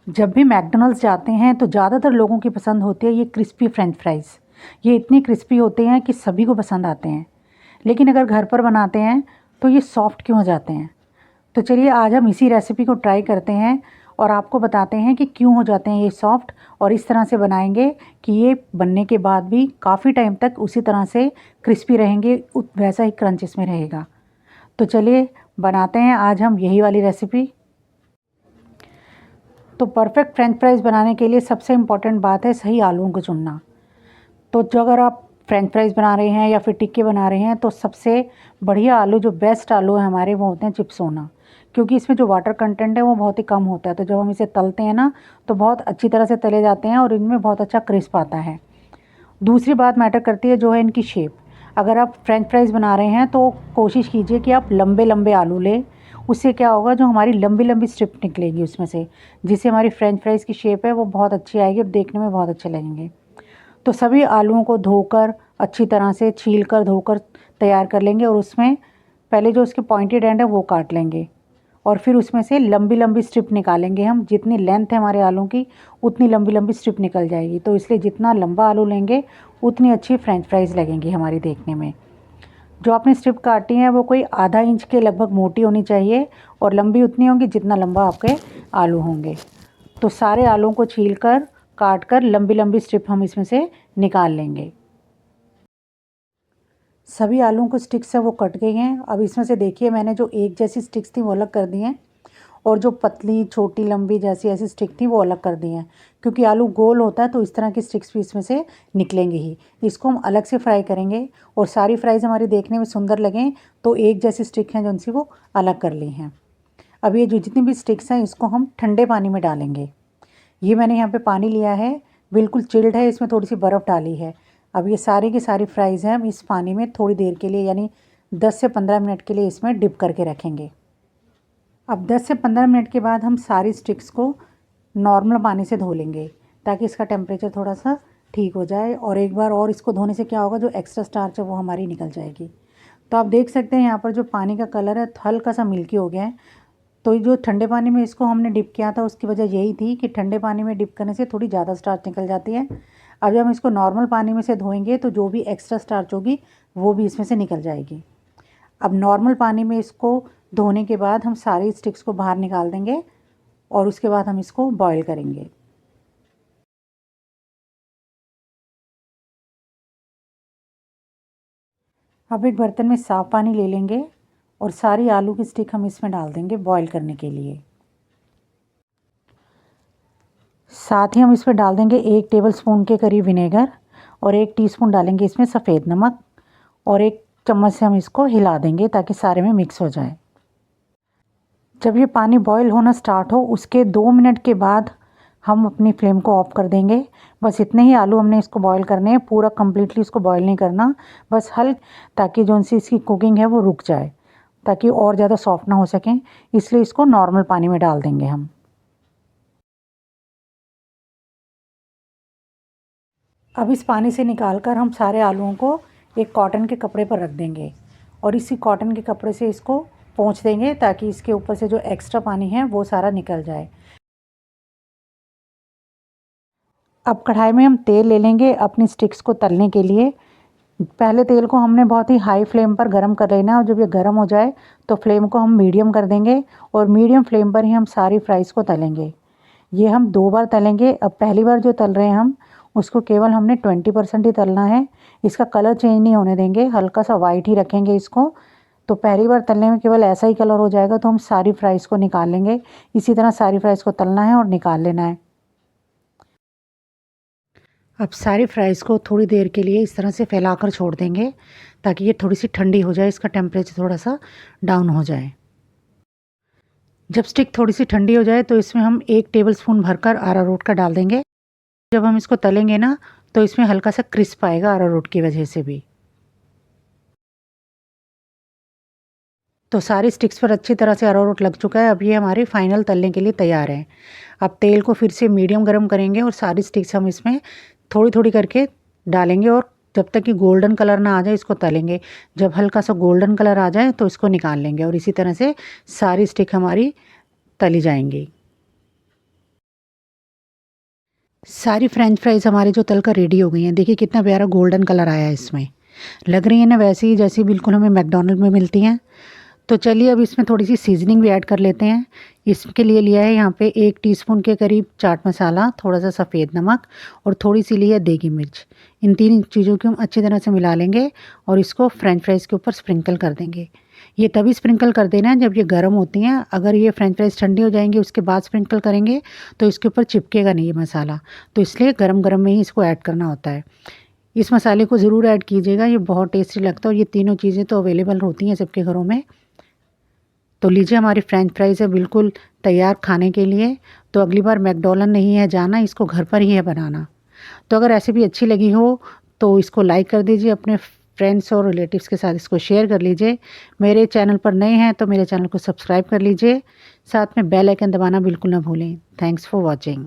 जब भी मैकडॉनल्ड्स जाते हैं तो ज़्यादातर लोगों की पसंद होती है ये क्रिस्पी फ्रेंच फ्राइज़। ये इतने क्रिस्पी होते हैं कि सभी को पसंद आते हैं। लेकिन अगर घर पर बनाते हैं तो ये सॉफ्ट क्यों हो जाते हैं? तो चलिए आज हम इसी रेसिपी को ट्राई करते हैं और आपको बताते हैं कि क्यों हो जाते हैं ये सॉफ्ट, और इस तरह से बनाएंगे कि ये बनने के बाद भी काफ़ी टाइम तक उसी तरह से क्रिस्पी रहेंगे, वैसा ही क्रंच इसमें रहेगा। तो चलिए बनाते हैं आज हम यही वाली रेसिपी। तो परफेक्ट फ्रेंच फ्राइज़ बनाने के लिए सबसे इम्पॉर्टेंट बात है सही आलूओं को चुनना। तो जो अगर आप फ्रेंच फ्राइज़ बना रहे हैं या फिर टिक्के बना रहे हैं तो सबसे बढ़िया आलू, जो बेस्ट आलू है हमारे, वो होते हैं चिप्सोना, क्योंकि इसमें जो वाटर कंटेंट है वो बहुत ही कम होता है। तो जब हम इसे तलते हैं ना तो बहुत अच्छी तरह से तले जाते हैं और इनमें बहुत अच्छा क्रिस्प आता है। दूसरी बात मैटर करती है जो है इनकी शेप। अगर आप फ्रेंच फ्राइज़ बना रहे हैं तो कोशिश कीजिए कि आप लंबे लंबे आलू लें। उससे क्या होगा, जो हमारी लंबी लंबी स्ट्रिप निकलेगी उसमें से, जिससे हमारी फ्रेंच फ्राइज़ की शेप है वो बहुत अच्छी आएगी और देखने में बहुत अच्छे लगेंगे। तो सभी आलूओं को धोकर अच्छी तरह से छील कर धोकर तैयार कर लेंगे और उसमें पहले जो उसके पॉइंटेड एंड है वो काट लेंगे और फिर उसमें से लंबी लंबी स्ट्रिप निकालेंगे हम। जितनी लेंथ है हमारे आलू की उतनी लंबी लंबी स्ट्रिप निकल जाएगी। तो इसलिए जितना लंबा आलू लेंगे उतनी अच्छी फ्रेंच फ्राइज़ लगेंगी हमारी देखने में। जो आपने स्ट्रिप काटी है वो कोई आधा इंच के लगभग मोटी होनी चाहिए और लंबी उतनी होंगी जितना लंबा आपके आलू होंगे। तो सारे आलूओं को छील कर काट कर लंबी लंबी स्ट्रिप हम इसमें से निकाल लेंगे। सभी आलूओं को स्टिक से वो कट गई हैं। अब इसमें से देखिए मैंने जो एक जैसी स्टिक्स थी वो अलग कर दी हैं और जो पतली छोटी लंबी जैसी ऐसी स्टिक थी वो अलग कर दी हैं, क्योंकि आलू गोल होता है तो इस तरह की स्टिक्स भी इसमें से निकलेंगी ही। इसको हम अलग से फ्राई करेंगे और सारी फ्राइज़ हमारी देखने में सुंदर लगें तो एक जैसी स्टिक हैं जो उनसे वो अलग कर ली हैं। अब ये जो जितनी भी स्टिक्स हैं इसको हम ठंडे पानी में डालेंगे। ये मैंने यहाँ पे पानी लिया है, बिल्कुल चिल्ड है, इसमें थोड़ी सी बर्फ़ डाली है। अब ये सारी की सारी फ्राइज़ हैं हम इस पानी में थोड़ी देर के लिए यानी 10 से 15 मिनट के लिए इसमें डिप करके रखेंगे। अब 10 से 15 मिनट के बाद हम सारी स्टिक्स को नॉर्मल पानी से धो लेंगे ताकि इसका टेम्परेचर थोड़ा सा ठीक हो जाए, और एक बार और इसको धोने से क्या होगा, जो एक्स्ट्रा स्टार्च है वो हमारी निकल जाएगी। तो आप देख सकते हैं यहाँ पर जो पानी का कलर है हल्का सा मिल्की हो गया है। तो ये जो ठंडे पानी में इसको हमने डिप किया था उसकी वजह यही थी कि ठंडे पानी में डिप करने से थोड़ी ज़्यादा स्टार्च निकल जाती है। अब जब हम इसको नॉर्मल पानी में से धोएंगे तो जो भी एक्स्ट्रा स्टार्च होगी वो भी इसमें से निकल जाएगी। अब नॉर्मल पानी में इसको धोने के बाद हम सारी स्टिक्स को बाहर निकाल देंगे और उसके बाद हम इसको बॉईल करेंगे। अब एक बर्तन में साफ़ पानी ले लेंगे और सारी आलू की स्टिक हम इसमें डाल देंगे बॉईल करने के लिए। साथ ही हम इसमें डाल देंगे 1 टेबलस्पून के करीब विनेगर और 1 टीस्पून डालेंगे इसमें सफ़ेद नमक और 1 चम्मच से हम इसको हिला देंगे ताकि सारे में मिक्स हो जाए। जब ये पानी बॉईल होना स्टार्ट हो उसके 2 मिनट के बाद हम अपनी फ्लेम को ऑफ़ कर देंगे। बस इतने ही आलू हमने इसको बॉईल करने हैं, पूरा कम्प्लीटली इसको बॉईल नहीं करना, बस ताकि जो सी इसकी कुकिंग है वो रुक जाए, ताकि और ज़्यादा सॉफ्ट ना हो सकें, इसलिए इसको नॉर्मल पानी में डाल देंगे हम। अब इस पानी से निकाल कर हम सारे आलूओं को एक कॉटन के कपड़े पर रख देंगे और इसी कॉटन के कपड़े से इसको पोंछ देंगे ताकि इसके ऊपर से जो एक्स्ट्रा पानी है वो सारा निकल जाए। अब कढ़ाई में हम तेल ले लेंगे अपनी स्टिक्स को तलने के लिए। पहले तेल को हमने बहुत ही हाई फ्लेम पर गरम कर लेना है और जब ये गरम हो जाए तो फ्लेम को हम मीडियम कर देंगे और मीडियम फ्लेम पर ही हम सारी फ्राइज़ को तलेंगे। ये हम 2 बार तलेंगे। अब पहली बार जो तल रहे हैं हम उसको केवल हमने 20% ही तलना है, इसका कलर चेंज नहीं होने देंगे, हल्का सा वाइट ही रखेंगे इसको। तो पहली बार तलने में केवल ऐसा ही कलर हो जाएगा तो हम सारी फ्राइज़ को निकाल लेंगे। इसी तरह सारी फ्राइज़ को तलना है और निकाल लेना है। अब सारी फ्राइज़ को थोड़ी देर के लिए इस तरह से फैलाकर छोड़ देंगे ताकि ये थोड़ी सी ठंडी हो जाए, इसका टेम्परेचर थोड़ा सा डाउन हो जाए। जब स्टिक थोड़ी सी ठंडी हो जाए तो इसमें हम 1 टेबलस्पून भरकर अरारोट का डाल देंगे। जब हम इसको तलेंगे ना तो इसमें हल्का सा क्रिस्प आएगा अरारोट की वजह से भी। तो सारी स्टिक्स पर अच्छी तरह से अरारोट लग चुका है। अब ये हमारे फाइनल तलने के लिए तैयार है। अब तेल को फिर से मीडियम गरम करेंगे और सारी स्टिक्स हम इसमें थोड़ी थोड़ी करके डालेंगे और जब तक कि गोल्डन कलर ना आ जाए इसको तलेंगे। जब हल्का सा गोल्डन कलर आ जाए तो इसको निकाल लेंगे और इसी तरह से सारी स्टिक हमारी तली जाएंगी। सारी फ्रेंच फ्राइज़ हमारे जो तल कर रेडी हो गई हैं। देखिए कितना प्यारा गोल्डन कलर आया है इसमें। लग रही है ना वैसे ही जैसी बिल्कुल हमें मैकडॉनल्ड में मिलती हैं। तो चलिए अब इसमें थोड़ी सी सीजनिंग भी ऐड कर लेते हैं। इसके लिए लिया है यहाँ पे 1 टीस्पून के करीब चाट मसाला, थोड़ा सा सफ़ेद नमक और थोड़ी सी ली है देगी मिर्च। इन 3 चीज़ों को हम अच्छी तरह से मिला लेंगे और इसको फ्रेंच फ्राइज़ के ऊपर स्प्रिंकल कर देंगे। ये तभी स्प्रिंकल कर देना है जब ये गर्म होती हैं। अगर ये फ्रेंच फ्राइज़ ठंडी हो जाएंगी उसके बाद स्प्रिंकल करेंगे तो इसके ऊपर चिपकेगा नहीं ये मसाला। तो इसलिए गरम गरम में ही इसको ऐड करना होता है। इस मसाले को ज़रूर ऐड कीजिएगा, ये बहुत टेस्टी लगता है और ये तीनों चीज़ें तो अवेलेबल होती हैं सबके घरों में। तो लीजिए हमारी फ्रेंच फ्राइज़ है बिल्कुल तैयार खाने के लिए। तो अगली बार मैकडॉनल्ड नहीं है जाना, इसको घर पर ही है बनाना। तो अगर रेसिपी अच्छी लगी हो तो इसको लाइक कर दीजिए, अपने फ्रेंड्स और रिलेटिव्स के साथ इसको शेयर कर लीजिए। मेरे चैनल पर नए हैं तो मेरे चैनल को सब्सक्राइब कर लीजिए, साथ में बेल आइकन दबाना बिल्कुल ना भूलें। Thanks for watching.